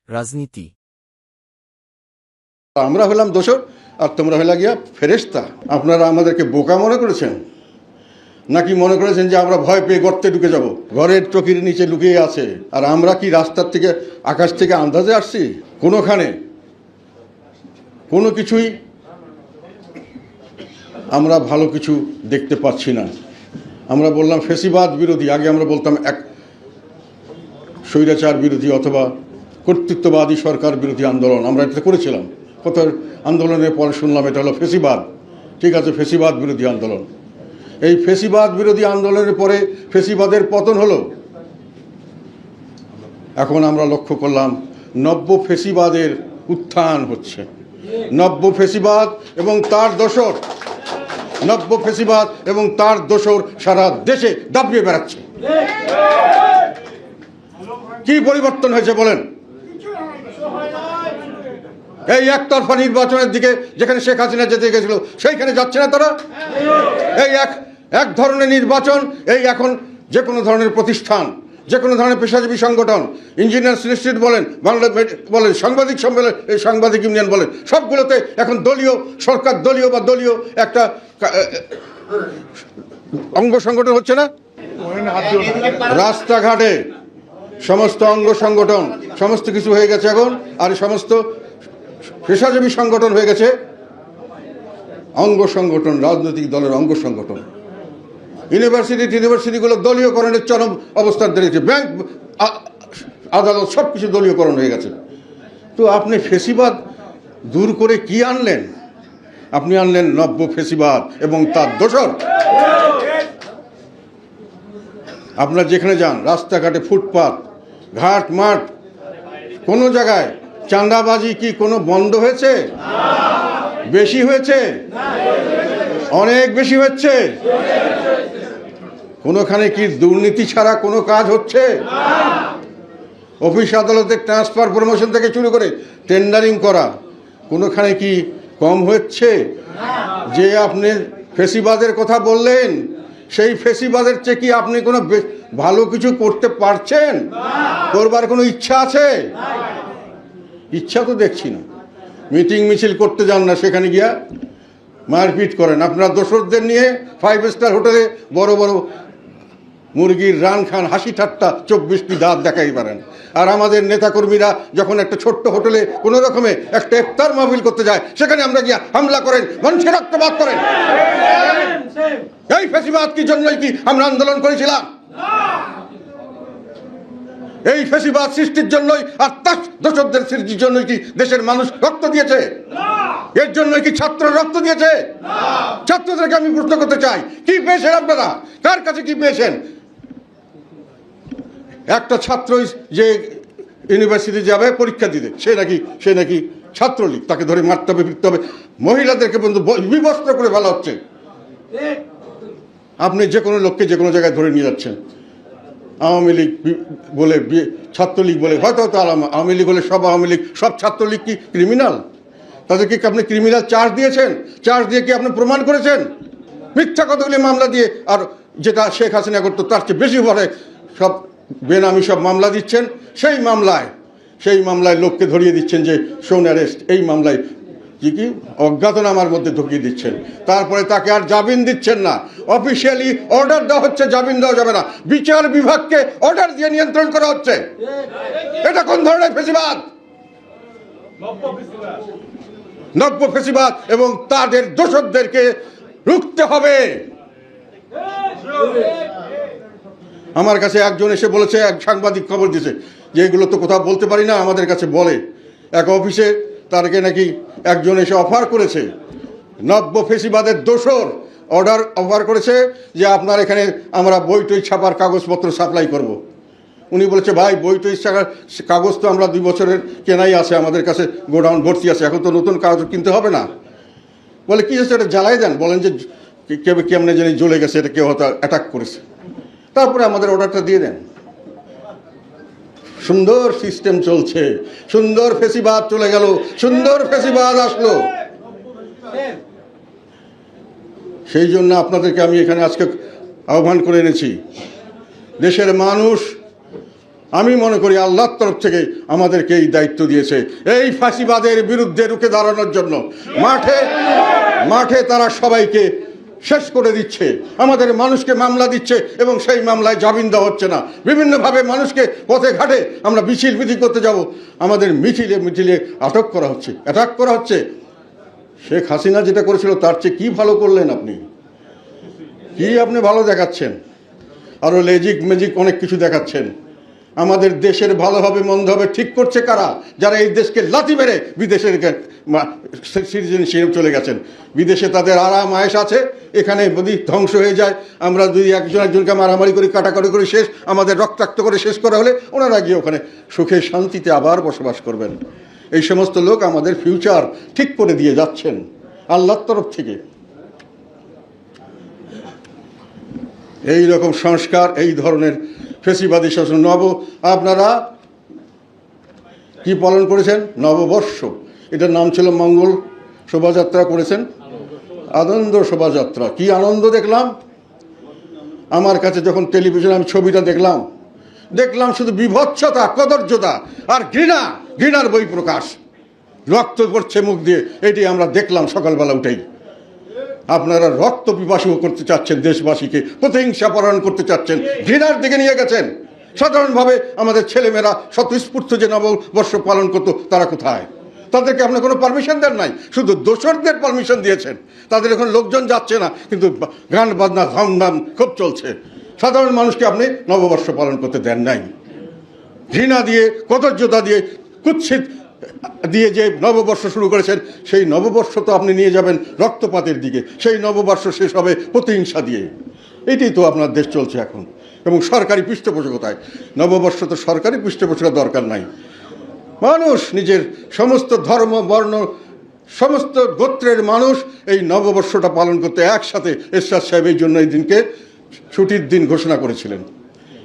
রাজনীতি। আমরা হলাম দোসর আর তোমরা হইলা গিয়া ফেরেশতা। আপনারা আমাদেরকে বোকা মনে করেছেন, নাকি মনে করেছেন যে আমরা ভয় পেয়ে গর্তে ঢুকে যাব? ঘরের চকির নিচে লুকিয়ে আছে। আর আমরা কি রাস্তার থেকে আকাশ থেকে আন্দাজে আসছি? কোনোখানে কোনো কিছুই আমরা ভালো কিছু দেখতে পাচ্ছি না। আমরা বললাম ফেসিবাদ বিরোধী, আগে আমরা বলতাম এক স্বৈরাচার বিরোধী অথবা কর্তৃত্ববাদী সরকার বিরোধী আন্দোলন। আমরা এটা করেছিলাম। কত আন্দোলনের পরে শুনলাম এটা হলো ফেসিবাদ। ঠিক আছে, ফেসিবাদ বিরোধী আন্দোলন। এই ফেসিবাদ বিরোধী আন্দোলনের পরে ফেসিবাদের পতন হলো। এখন আমরা লক্ষ্য করলাম নব্য ফেসিবাদের উত্থান হচ্ছে। নব্য ফেসিবাদ এবং তার দোসর, নব্য ফেসিবাদ এবং তার দোসর সারা দেশে দাপিয়ে বেড়াচ্ছে। কি পরিবর্তন হয়েছে বলেন? এই একতরফা নির্বাচনের দিকে যেখানে শেখ হাসিনা যেতে গেছিল সেইখানে যাচ্ছে না তারা। এই এক ধরনের নির্বাচন, এই এখন যে কোনো ধরনের প্রতিষ্ঠান, যে কোনো ধরনের পেশাজীবী সংগঠন, ইঞ্জিনিয়ার্স ইনস্টিটিউট বলেন, বাংলা বলেন, সাংবাদিক সম্মেলন, এই সাংবাদিক ইউনিয়ন বলেন, সবগুলোতে এখন দলীয় সরকার, দলীয় বা দলীয় একটা অঙ্গ সংগঠন হচ্ছে না। রাস্তাঘাটে সমস্ত অঙ্গ সংগঠন সমস্ত কিছু হয়ে গেছে এখন। আর সমস্ত পেশাজীবী সংগঠন হয়ে গেছে অঙ্গ সংগঠন, রাজনৈতিক দলের অঙ্গ সংগঠন। ইউনিভার্সিটিগুলো দলীয়করণের চরম অবস্থান দেখেছে। ব্যাংক, আদালত সব কিছু দলীয়করণ হয়ে গেছে। তো আপনি ফেসিবাদ দূর করে কি আনলেন? আপনি আনলেন নব্য ফেসিবাদ এবং তার দোসর। আপনারা যেখানে যান, রাস্তাঘাটে, ফুটপাত, ঘাট, মাঠ, কোনো জায়গায় চাঁদাবাজি কি কোনো বন্ধ হয়েছে? বেশি হয়েছে, অনেক বেশি হচ্ছে। কোনোখানে কি দুর্নীতি ছাড়া কোনো কাজ হচ্ছে? অফিস আদালতের ট্রান্সফার, প্রমোশন থেকে শুরু করে টেন্ডারিং করা কোনোখানে কি কম হচ্ছে? যে আপনি ফেসিবাদের কথা বললেন, সেই ফেসিবাদের চেয়ে কি আপনি কোনো ভালো কিছু করতে পারছেন? করবার কোনো ইচ্ছা আছে? ইচ্ছা তো দেখছি না। মিটিং মিছিল করতে যান না, সেখানে গিয়া মারপিট করেন। আপনারা দোসরদের নিয়ে 5 স্টার হোটেলে বড় বড় মুরগির রান খান, হাসি ঠাট্টা, 24টি দাঁত দেখাই পারেন। আর আমাদের নেতাকর্মীরা যখন একটা ছোট্ট হোটেলে কোনো রকমে একটা ইফতার মাহফিল করতে যায়, সেখানে আমরা গিয়া হামলা করেন, মানুষের রক্তপাত করেন। এই ফেসিবাদ কি জন্যই কি আমরা আন্দোলন করেছিলাম? এই ফেসিবাদ সৃষ্টির জন্যই আর তার দোসরদের সৃষ্টির জন্যই কি দেশের মানুষ রক্ত দিয়েছে? এর জন্যই কি ছাত্র রক্ত দিয়েছে? ছাত্রদেরকে আমি প্রশ্ন করতে চাই, কি পেয়েছেন আপনারা? কার কাছে কি পেয়েছেন? একটা ছাত্র যে ইউনিভার্সিটি যাবে পরীক্ষা দিতে, সে নাকি ছাত্রলীগ, তাকে ধরে মারতে হবে, ফিরতে হবে। মহিলাদেরকে পর্যন্ত বিবস্ত্র করে ফেলা হচ্ছে। আপনি যে কোনো লোককে যে কোনো জায়গায় ধরে নিয়ে যাচ্ছেন। আওয়ামী লীগ বলে, ছাত্রলীগ বলে, হয়তো আওয়ামী লীগ হলে সব আওয়ামী লীগ, সব ছাত্রলীগ কি ক্রিমিনাল? তাদেরকে কি আপনি ক্রিমিনাল চার্জ দিয়েছেন? চার্জ দিয়ে কি আপনি প্রমাণ করেছেন? মিথ্যা কতগুলি মামলা দিয়ে, আর যেটা শেখ হাসিনা করতো তার চেয়ে বেশি ভরে সব বেনামি সব মামলা দিচ্ছেন। সেই মামলায় লোককে ধরিয়ে দিচ্ছেন যে শোন অ্যারেস্ট। এই মামলায় কি অজ্ঞাতনামার মধ্যে ঢুকিয়ে দিচ্ছেন। তারপরে তাকে আর জামিন দিচ্ছেন না। অফিসিয়ালি অর্ডার দেওয়া হচ্ছে, জামিন দেওয়া যাবে না। বিচার বিভাগকে অর্ডার দিয়ে নিয়ন্ত্রণ করা হচ্ছে। এটা কোন ধরনের ফেসিবাদ? নব্য ফেসিবাদ এবং তাদের দোসরদেরকে রুখতে হবে। আমার কাছে একজন এসে বলেছে, এক সাংবাদিক খবর দিয়েছে যে এগুলো তো কোথাও বলতে পারি না, আমাদের কাছে বলে। এক অফিসে তারকে নাকি একজন এসে অফার করেছে, নব্য ফেসিবাদের দোসর অফার করেছে যে আপনার এখানে আমরা বই টই ছাপার কাগজপত্র সাপ্লাই করব। উনি বলেছে, ভাই বই টই ছাপার কাগজ তো আমরা 2 বছরের কেনাই আছে, আমাদের কাছে গোডাউন ভর্তি আছে, এখন তো নতুন কাগজ কিনতে হবে না। বলে কি হচ্ছে, এটা জ্বালাই দেন। বলেন যে কেমনে জানি জ্বলে গেছে, এটা কেউ হয়তো অ্যাটাক করেছে, তারপরে আমাদের অর্ডারটা দিয়ে দেন। সুন্দর সিস্টেম চলছে, সুন্দর ফেসিবাদ চলে গেল, সুন্দর ফেসিবাদ আসলো। সেই জন্য আপনাদেরকে আমি এখানে আজকে আহ্বান করে এনেছি। দেশের মানুষ আমি মনে করি আল্লাহর তরফ থেকে আমাদেরকে এই দায়িত্ব দিয়েছে এই ফাঁসিবাদের বিরুদ্ধে রুখে দাঁড়ানোর জন্য। মাঠে মাঠে তারা সবাইকে শেষ করে দিচ্ছে, আমাদের মানুষকে মামলা দিচ্ছে এবং সেই মামলায় জামিন দেওয়া হচ্ছে না। বিভিন্নভাবে মানুষকে পথে ঘাটে আমরা মিছিল করতে যাব, আমাদের মিছিলে আটক করা হচ্ছে, অ্যাটাক করা হচ্ছে। শেখ হাসিনা যেটা করেছিল তার চেয়ে কী ভালো করলেন আপনি? কি আপনি ভালো দেখাচ্ছেন? আরও ম্যাজিক অনেক কিছু দেখাচ্ছেন। আমাদের দেশের ভালো হবে মন্দ হবে ঠিক করছে কারা? যারা এই দেশকে লাথি মেরে বিদেশের সিটিজেনশিপ চলে গেছেন। বিদেশে তাদের আরাম আয়েশ আছে, এখানে যদি ধ্বংস হয়ে যায়, আমরা যদি একজনকে মারামারি করি, কাটাকাটি করি, শেষ আমাদের রক্তাক্ত করে শেষ করা হলে ওনারা গিয়ে ওখানে সুখে শান্তিতে আবার বসবাস করবেন। এই সমস্ত লোক আমাদের ফিউচার ঠিক করে দিয়ে যাচ্ছেন আল্লাহর তরফ থেকে। এই রকম সংস্কার, এই ধরনের ফেসিবাদী শাসন আপনারা কি পালন করেছেন? নববর্ষ, এটার নাম ছিল মঙ্গল শোভাযাত্রা করেছেন, আনন্দ শোভাযাত্রা। কি আনন্দ দেখলাম! আমার কাছে যখন টেলিভিশনে আমি ছবিটা দেখলাম শুধু বিভৎসতা, কদর্যতা আর ঘৃণার বই প্রকাশ। রক্ত পড়ছে মুখ দিয়ে, এটি আমরা দেখলাম সকালবেলা উঠেই। আপনারা রক্ত পিপাসু করতে চাচ্ছেন, দেশবাসীকে প্রতিহিংসা পরায়ণ করতে চাচ্ছেন, ঘৃণার দিকে নিয়ে গেছেন। সাধারণভাবে আমাদের ছেলেমেয়েরা স্বতঃস্ফূর্ত যে নববর্ষ পালন করতো, তারা কোথায়? তাদেরকে আপনি কোনো পারমিশন দেন নাই, শুধু দোসরদের পারমিশন দিয়েছেন। তাদের এখন লোকজন যাচ্ছে না, কিন্তু গান বাজনা ধমধাম খুব চলছে। সাধারণ মানুষকে আপনি নববর্ষ পালন করতে দেন নাই। ঘৃণা দিয়ে, কদর্যতা দিয়ে, কুৎসিত দিয়ে যে নববর্ষ শুরু করেছেন, সেই নববর্ষ তো আপনি নিয়ে যাবেন রক্তপাতের দিকে। সেই নববর্ষ শেষ হবে প্রতিহিংসা দিয়ে। এটাই তো আপনার দেশ চলছে এখন। এবং সরকারি পৃষ্ঠপোষকতায় নববর্ষ তো সরকারি পৃষ্ঠপোষকতার দরকার নাই। মানুষ নিজের সমস্ত ধর্ম বর্ণ সমস্ত গোত্রের মানুষ এই নববর্ষটা পালন করতে একসাথে। এরশাদ সাহেব এই জন্য এই দিনকে ছুটির দিন ঘোষণা করেছিলেন।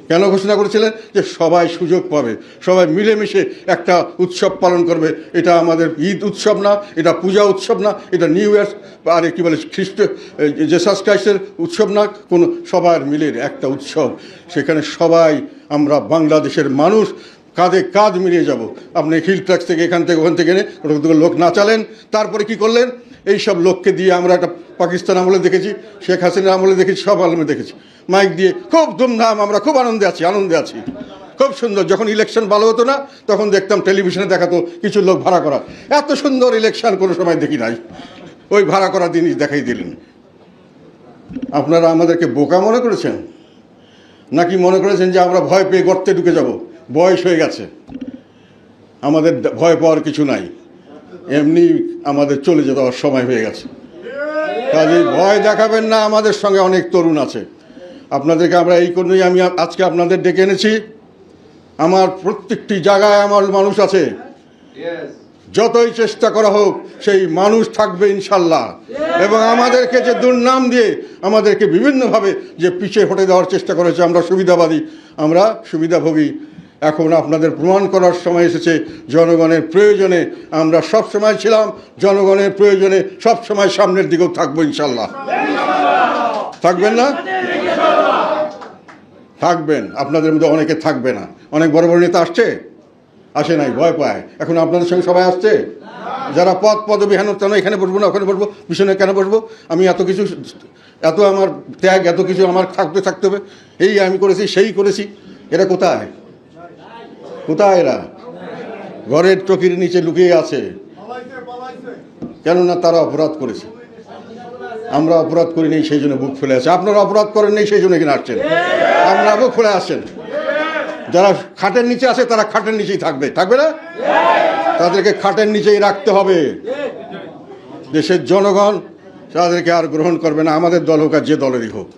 কেন ঘোষণা করেছিলেন? যে সবাই সুযোগ পাবে, সবাই মিলেমিশে একটা উৎসব পালন করবে। এটা আমাদের ঈদ উৎসব না, এটা পূজা উৎসব না, এটা নিউ ইয়ার আর কী বলে জেসাস ক্রাইস্টের উৎসব না, কোনো সবার মিলের একটা উৎসব। সেখানে সবাই আমরা বাংলাদেশের মানুষ কাঁধে কাঁধ মিলিয়ে যাব। আপনি হিল ট্র্যাক্স থেকে এখান থেকে ওখান থেকে এনে লোক নাচালেন, তারপরে কি করলেন? এই সব লোককে দিয়ে আমরা একটা পাকিস্তান আমলে দেখেছি, শেখ হাসিনার আমলে দেখেছি, সব আলমে দেখেছি, মাইক দিয়ে খুব ধুমধাম, আমরা খুব আনন্দে আছি, খুব সুন্দর। যখন ইলেকশন ভালো হতো না, তখন দেখতাম টেলিভিশনে দেখাতো কিছু লোক ভাড়া করা। এত সুন্দর ইলেকশন কোনো সময় দেখি নাই। ওই ভাড়া করা জিনিস দেখাই দিলেন। আপনারা আমাদেরকে বোকা মনে করেছেন, নাকি মনে করেছেন যে আমরা ভয় পেয়ে গর্তে ঢুকে যাব? বয়স হয়ে গেছে, আমাদের ভয় পাওয়ার কিছু নাই, এমনি আমাদের চলে যেতে হওয়ার সময় হয়ে গেছে। কাজে ভয় দেখাবেন না, আমাদের সঙ্গে অনেক তরুণ আছে। আপনাদেরকে আমরা এই কারণেই আমি আজকে আপনাদের ডেকে এনেছি। আমার প্রত্যেকটি জায়গায় আমার মানুষ আছে, যতই চেষ্টা করা হোক সেই মানুষ থাকবে ইনশাল্লাহ। এবং আমাদেরকে যে দুর্নাম দিয়ে আমাদেরকে বিভিন্নভাবে যে পিছিয়ে হটে দেওয়ার চেষ্টা করেছে, আমরা সুবিধাবাদী, আমরা সুবিধাভোগী, এখন আপনাদের প্রমাণ করার সময় এসেছে। জনগণের প্রয়োজনে আমরা সব সময় ছিলাম, জনগণের প্রয়োজনে সব সময় সামনের দিকেও থাকবো ইনশাল্লাহ। থাকবেন না? থাকবেন। আপনাদের মধ্যে অনেকে থাকবে না। অনেক বড় বড় নেতা আসে নাই, ভয় পায়। এখন আপনাদের সঙ্গে সবাই আসছে, যারা পদবি হেন তেন, এখানে বসবো না ওখানে বসবো, পিছনে কেন বসবো, আমি এত কিছু, এত আমার ত্যাগ, এত কিছু আমার থাকতে হবে, এই আমি করেছি সেই করেছি। এরা কোথায়? এরা ঘরের চকির নিচে লুকিয়ে আছে। কেননা তারা অপরাধ করেছে, আমরা অপরাধ করি নেই, সেই জন্য বুক ফুলে আছে। আপনারা অপরাধ করেন নেই, সেই জন্য এখানে আসছেন। আমরা বুক ফুলে আসছেন। যারা খাটের নিচে আছে তারা খাটের নিচেই থাকবে না? তাদেরকে খাটের নিচেই রাখতে হবে। দেশের জনগণ তাদেরকে আর গ্রহণ করবে না, আমাদের দল হোক আর যে দলেরই হোক।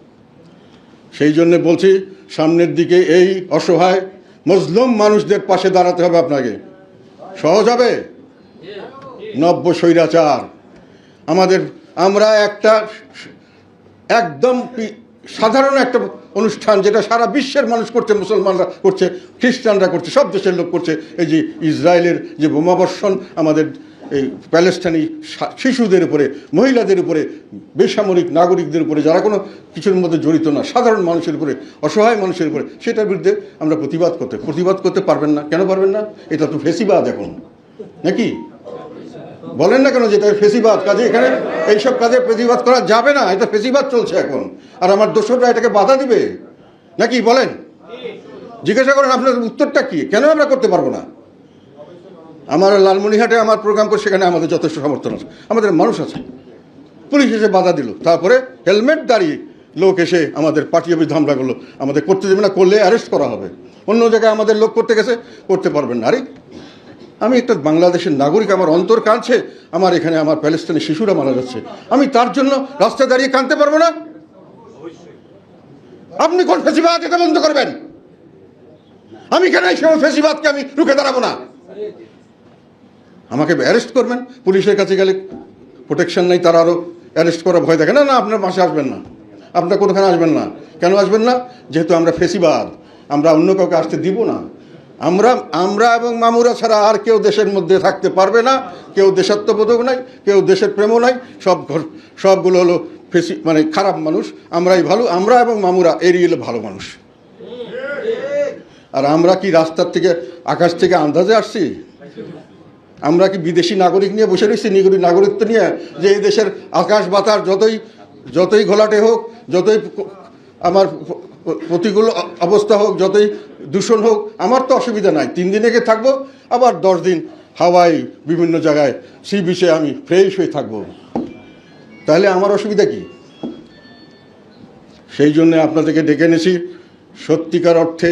সেই জন্যে বলছি, সামনের দিকে এই অসহায় মজলুম মানুষদের পাশে দাঁড়াতে হবে আপনাকে। সহজ হবে? নব্য স্বৈরাচার আমরা একটা একদম সাধারণ একটা অনুষ্ঠান, যেটা সারা বিশ্বের মানুষ করছে, মুসলমানরা করছে, খ্রিস্টানরা করছে, সব দেশের লোক করছে। এই যে ইসরায়েলের যে বোমাবর্ষণ আমাদের এই প্যালেস্টাইনি শিশুদের উপরে, মহিলাদের উপরে, বেসামরিক নাগরিকদের উপরে, যারা কোনো কিছুর মধ্যে জড়িত না, সাধারণ মানুষের উপরে, অসহায় মানুষের উপরে, সেটার বিরুদ্ধে আমরা প্রতিবাদ করতে পারবেন না। কেন পারবেন না? এটা তো ফেসিবাদ এখন, নাকি বলেন না কেন? যেটা ফেসিবাদ, কাজে এখানে এইসব কাজে প্রতিবাদ করা যাবে না। এটা ফেসিবাদ চলছে এখন, আর আমার দোসররা এটাকে বাধা দিবে নাকি? বলেন, জিজ্ঞাসা করেন আপনার উত্তরটা কি? কেন আমরা করতে পারবো না? আমার লালমনিরহাটে আমার প্রোগ্রাম করে, সেখানে আমাদের যথেষ্ট সমর্থন আছে, আমাদের মানুষ আছে। পুলিশ এসে বাধা দিল, তারপরে হেলমেট দাঁড়িয়ে লোক এসে আমাদের পার্টি অফিস হামলা করলো, আমাদের করতে দেবে না, করলে অ্যারেস্ট করা হবে। অন্য জায়গায় আমাদের লোক করতে গেছে, করতে পারবেন না। আরে আমি একটা বাংলাদেশের নাগরিক, আমার অন্তর কাঁদছে, আমার এখানে আমার প্যালেস্টাইনি শিশুরা মারা যাচ্ছে, আমি তার জন্য রাস্তায় দাঁড়িয়ে কাঁদতে পারবো না? আপনি কোন ফেসিবাদ এটা বন্ধ করবেন? আমি কেন এই সময় ফেসিবাদকে আমি রুখে দাঁড়াবো না? আমাকে অ্যারেস্ট করবেন, পুলিশের কাছে গেলে প্রোটেকশন নেই, তারা আরও অ্যারেস্ট করা ভয় দেখে। না না, আপনার পাশে আসবেন না, আপনার কোনোখানে আসবেন না। কেন আসবেন না? যেহেতু আমরা ফেসিবাদ, আমরা অন্য কাউকে আসতে দিব না। আমরা এবং মামুরা ছাড়া আর কেউ দেশের মধ্যে থাকতে পারবে না। কেউ দেশাত্মবোধক নাই, কেউ দেশের প্রেমও নাই, সবগুলো হলো মানে খারাপ মানুষ। আমরাই ভালো, আমরা এবং মামুরা এড়িয়ে এলো ভালো মানুষ। আর আমরা কি রাস্তার থেকে, আকাশ থেকে আন্দাজে আসছি? আমরা কি বিদেশি নাগরিক নিয়ে বসে রয়েছি, নাগরিকত্ব নিয়ে, যে এই দেশের আকাশ বাতাস যতই ঘোলাটে হোক, যতই আমার প্রতিকূল অবস্থা হোক, যতই দূষণ হোক, আমার তো অসুবিধা নাই। 3 দিন আগে থাকবো, আবার 10 দিন হাওয়াই বিভিন্ন জায়গায় সি বিচে আমি ফ্রেশ হয়ে থাকবো, তাহলে আমার অসুবিধা কি? সেই জন্যে আপনাদেরকে ডেকে এনেছি। সত্যিকার অর্থে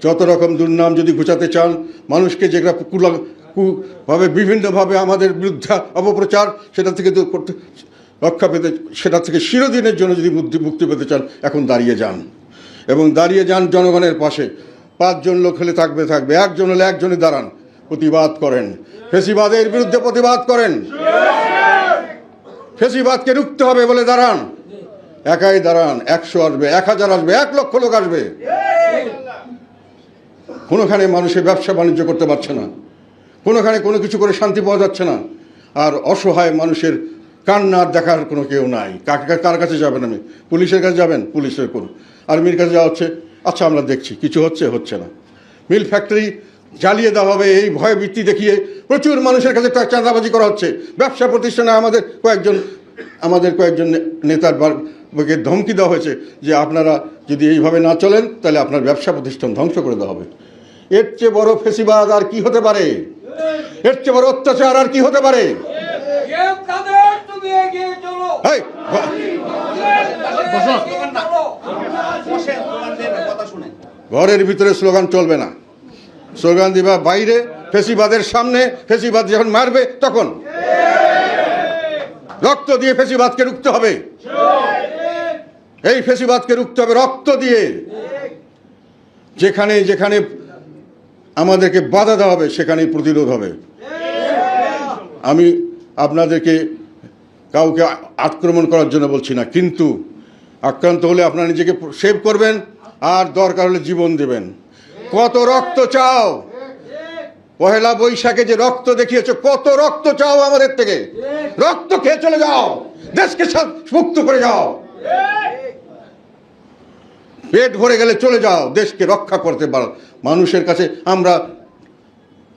যত রকম দুর্নাম যদি ঘুচাতে চান, মানুষকে যেগুলো কুভাবে বিভিন্নভাবে আমাদের বিরুদ্ধে অপপ্রচার, সেটা থেকে তো করতে রক্ষা পেতে, সেটা থেকে চিরদিনের জন্য যদি মুক্তি পেতে চান, এখন দাঁড়িয়ে যান, এবং দাঁড়িয়ে যান জনগণের পাশে। 5 জন লোক হলে থাকবে, একজন হলে একজনে দাঁড়ান, প্রতিবাদ করেন, ফেসিবাদের বিরুদ্ধে প্রতিবাদ করেন। ফেসিবাদকে রুখতে হবে বলে দাঁড়ান, একাই দাঁড়ান। 100 আসবে, 1000 আসবে, 1 লক্ষ লোক আসবে। কোনোখানে মানুষের ব্যবসা বাণিজ্য করতে পারছে না, কোনোখানে কোনো কিছু করে শান্তি পাওয়া যাচ্ছে না, আর অসহায় মানুষের কান্নার দেখার কোনো কেউ নাই। কার কাছে যাবেন? আমি পুলিশের কাছে যাবেন, পুলিশের করুন। আর্মির কাছে যাওয়া হচ্ছে, আচ্ছা আমরা দেখছি, কিছু হচ্ছে না। মিল ফ্যাক্টরি জ্বালিয়ে দেওয়া হবে, এই ভয় বৃত্তি দেখিয়ে প্রচুর মানুষের কাছে চাঁদাবাজি করা হচ্ছে। ব্যবসা প্রতিষ্ঠানে আমাদের কয়েকজন নেতার ধমকি দেওয়া হয়েছে যে আপনারা যদি এইভাবে না চলেন, তাহলে আপনার ব্যবসা প্রতিষ্ঠান ধ্বংস করে দেওয়া হবে। এর চেয়ে বড় ফেসিবাদ আর কি হতে পারে? এর চেয়ে বড় অত্যাচার আর কি হতে পারে? ঘরের ভিতরে স্লোগান চলবে না, স্লোগান দিবা বাইরে, ফেসিবাদের সামনে। ফেসিবাদ যখন মারবে তখন রক্ত দিয়ে ফেসিবাদকে রুখতে হবে। এই ফেসিবাদকে রুখতে হবে রক্ত দিয়ে। যেখানে যেখানে আমাদেরকে বাধা দেওয়া হবে, সেখানেই প্রতিরোধ হবে। আমি আপনাদেরকে কাউকে আক্রমণ করার জন্য বলছি না, কিন্তু আক্রান্ত হলে আপনারা নিজেকে সেভ করবেন, আর দরকার হলে জীবন দেবেন। কত রক্ত চাও? পহেলা বৈশাখে যে রক্ত দেখিয়েছ, কত রক্ত চাও আমাদের থেকে? রক্ত খেয়ে চলে যাও, দেশকে মুক্ত করে যাও। পেট ভরে গেলে চলে যাও, দেশকে রক্ষা করতে পারো। মানুষের কাছে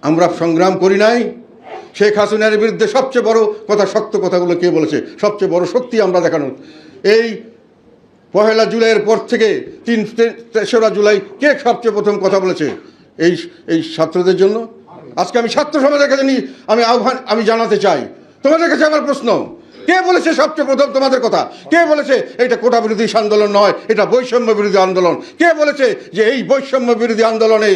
আমরা সংগ্রাম করি নাই? শেখ হাসিনার বিরুদ্ধে সবচেয়ে বড় কথা, শক্ত কথাগুলো কে বলেছে? সবচেয়ে বড় শক্তি আমরা দেখানো। এই 1 জুলাইয়ের পর থেকে 3রা জুলাই কে সবচেয়ে প্রথম কথা বলেছে এই ছাত্রদের জন্য? আজকে আমি ছাত্র সমাজের কাছে আমি জানাতে চাই, তোমাদের কাছে আমার প্রশ্ন, কে বলেছে সবচেয়ে প্রথম তোমাদের কথা? কে বলেছে এটা কোটা বিরোধী আন্দোলন নয়, এটা বৈষম্য বিরোধী আন্দোলন? কে বলেছে যে এই বৈষম্য বিরোধী আন্দোলনে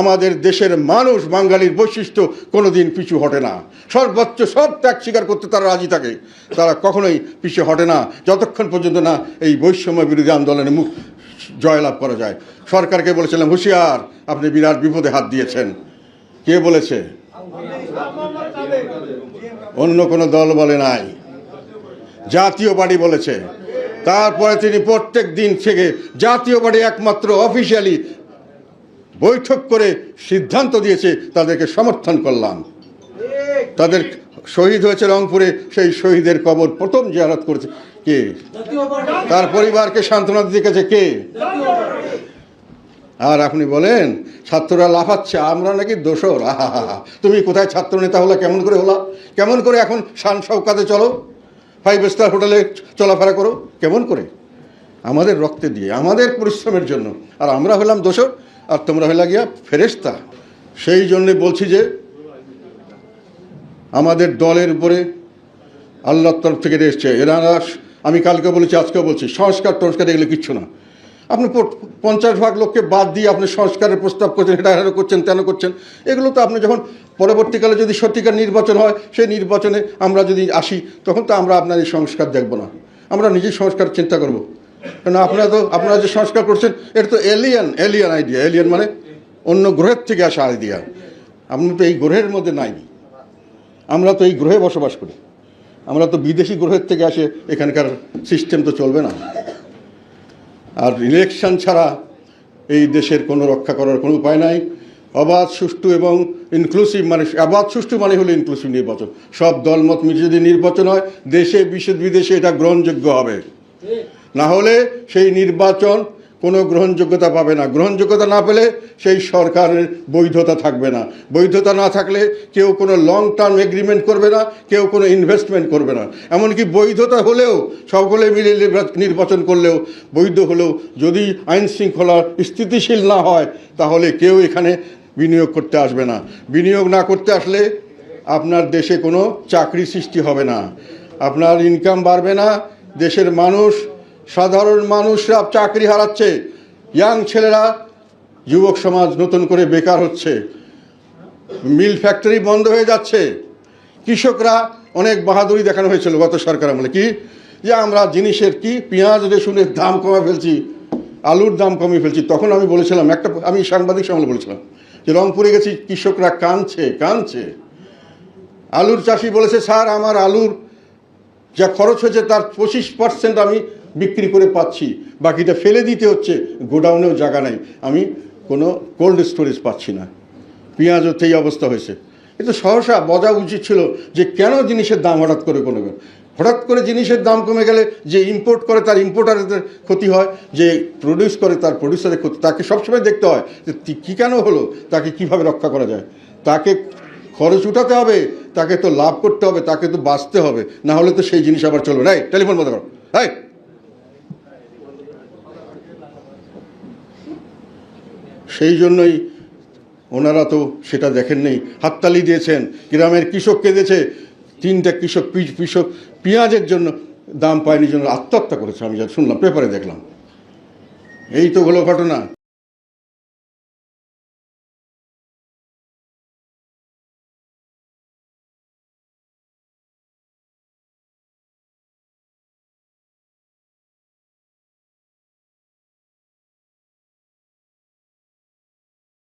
আমাদের দেশের মানুষ, বাঙালির বৈশিষ্ট্য কোনোদিন পিছু হটে না, সর্বোচ্চ সব ত্যাগ স্বীকার করতে তারা রাজি থাকে, তারা কখনোই পিছু হটে না যতক্ষণ পর্যন্ত না এই বৈষম্য বিরোধী আন্দোলনে জয়লাভ করা যায়। সরকারকে বলেছিলাম, হুঁশিয়ার, আপনি বিরাট বিপদে হাত দিয়েছেন। কে বলেছে? অন্য কোনো দল বলে নাই, জাতীয় পার্টি বলেছে। তারপরে তিনি প্রত্যেক দিন থেকে জাতীয় পার্টি একমাত্র অফিসিয়ালি বৈঠক করে সিদ্ধান্ত দিয়েছে, তাদেরকে সমর্থন করলাম। তাদের শহীদ হয়েছে রংপুরে, সেই শহীদের কবর প্রথম জিয়ারত করেছে কে? তার পরিবারকে সান্ত্বনা দিতে গেছে কে? আর আপনি বলেন ছাত্ররা লাফাচ্ছে, আমরা নাকি দোসর। আহা, তুমি কোথায় ছাত্র নেতা হলা? কেমন করে হলা? কেমন করে এখন শান শওকাতে চলো, 5 স্টার হোটেলে চলাফেরা করো? কেমন করে? আমাদের রক্তে দিয়ে, আমাদের পরিশ্রমের জন্য। আর আমরা হলাম দোসর, আর তোমরা হইলা গিয়া ফেরেশতা। সেই জন্যে বলছি যে আমাদের দলের উপরে আল্লাহর তরফ থেকে এসছে। এরা, আমি কালকে বলেছি, আজকেও বলছি, সংস্কার টংস্কার এগুলো কিচ্ছু না। আপনি 50 ভাগ লোককে বাদ দিয়ে আপনি সংস্কারের প্রস্তাব করছেন, এটা করছেন, তেন করছেন। এগুলো তো আপনি যখন পরবর্তীকালে যদি সত্যিকার নির্বাচন হয়, সেই নির্বাচনে আমরা যদি আসি, তখন তো আমরা আপনার এই সংস্কার দেখব না, আমরা নিজেই সংস্কার চিন্তা করব। কেন আপনারা যে সংস্কার করছেন, এটা তো এলিয়ান আইডিয়া। এলিয়ান মানে অন্য গ্রহের থেকে আসা আইডিয়া। আপনি তো এই গ্রহের মধ্যে নাই, আমরা তো এই গ্রহে বসবাস করি। আমরা তো বিদেশি গ্রহের থেকে আসে, এখানকার সিস্টেম তো চলবে না। আর ইলেকশন ছাড়া এই দেশের কোনো রক্ষা করার কোনো উপায় নাই। অবাধ, সুষ্ঠু এবং ইনক্লুসিভ, মানে অবাধ সুষ্ঠু মানে হলো ইনক্লুসিভ নির্বাচন। সব দলমত মিলে যদি নির্বাচন হয়, দেশে বিদেশে এটা গ্রহণযোগ্য হবে। না হলে সেই নির্বাচন কোনো গ্রহণযোগ্যতা পাবে না। গ্রহণযোগ্যতা না পেলে সেই সরকারের বৈধতা থাকবে না। বৈধতা না থাকলে কেউ কোনো লং টার্ম এগ্রিমেন্ট করবে না, কেউ কোনো ইনভেস্টমেন্ট করবে না। এমনকি বৈধতা হলেও, সকলে মিলে নির্বাচন করলেও, বৈধ হলেও যদি আইন শৃঙ্খলা স্থিতিশীল না হয়, তাহলে কেউ এখানে বিনিয়োগ করতে আসবে না। বিনিয়োগ না করতে আসলে আপনার দেশে কোনো চাকরি সৃষ্টি হবে না, আপনার ইনকাম বাড়বে না। দেশের মানুষ, সাধারণ মানুষরা চাকরি হারাচ্ছে, ইয়াং ছেলেরা, যুবক সমাজ নতুন করে বেকার হচ্ছে, মিল ফ্যাক্টরি বন্ধ হয়ে যাচ্ছে। কৃষকরা অনেক বাহাদুরি দেখানো হয়েছিল গত সরকার আমলে, কি যে আমরা জিনিসের কি পেঁয়াজ রসুনের দাম কমে ফেলছি, আলুর দাম কমিয়ে ফেলছি। তখন আমি বলেছিলাম, আমি সাংবাদিক সম্মেলনে বলেছিলাম যে রংপুরে গেছি, কৃষকরা কাঁদছে। আলুর চাষি বলেছে, স্যার আমার আলুর যা খরচ হয়েছে তার 25% আমি বিক্রি করে পাচ্ছি, বাকিটা ফেলে দিতে হচ্ছে, গোডাউনেও জায়গা নাই, আমি কোনো কোল্ড স্টোরেজ পাচ্ছি না। পেঁয়াজও সেই অবস্থা হয়েছে। কিন্তু সহসা বোঝা উচিত ছিল যে কেন জিনিসের দাম হঠাৎ করে জিনিসের দাম কমে গেলে যে ইম্পোর্ট করে তার ইম্পোর্টারদের ক্ষতি হয়, যে প্রডিউস করে তার প্রডিউসারের ক্ষতি। তাকে সবসময় দেখতে হয় যে কী কেন হলো, তাকে কিভাবে রক্ষা করা যায়। তাকে খরচ উঠাতে হবে, তাকে তো লাভ করতে হবে, তাকে তো বাঁচতে হবে, না হলে তো সেই জিনিস আবার চলবে না। টেলিফোন বন্ধ করো। সেই জন্যই ওনারা তো সেটা দেখেন নেই, হাততালি দিয়েছেন, গ্রামের কৃষক কেঁদেছে। 3টা কৃষক পেঁয়াজের জন্য দাম পায়নি জন্য আত্মহত্যা করেছে, আমি যা শুনলাম, পেপারে দেখলাম। এই তো হলো ঘটনা।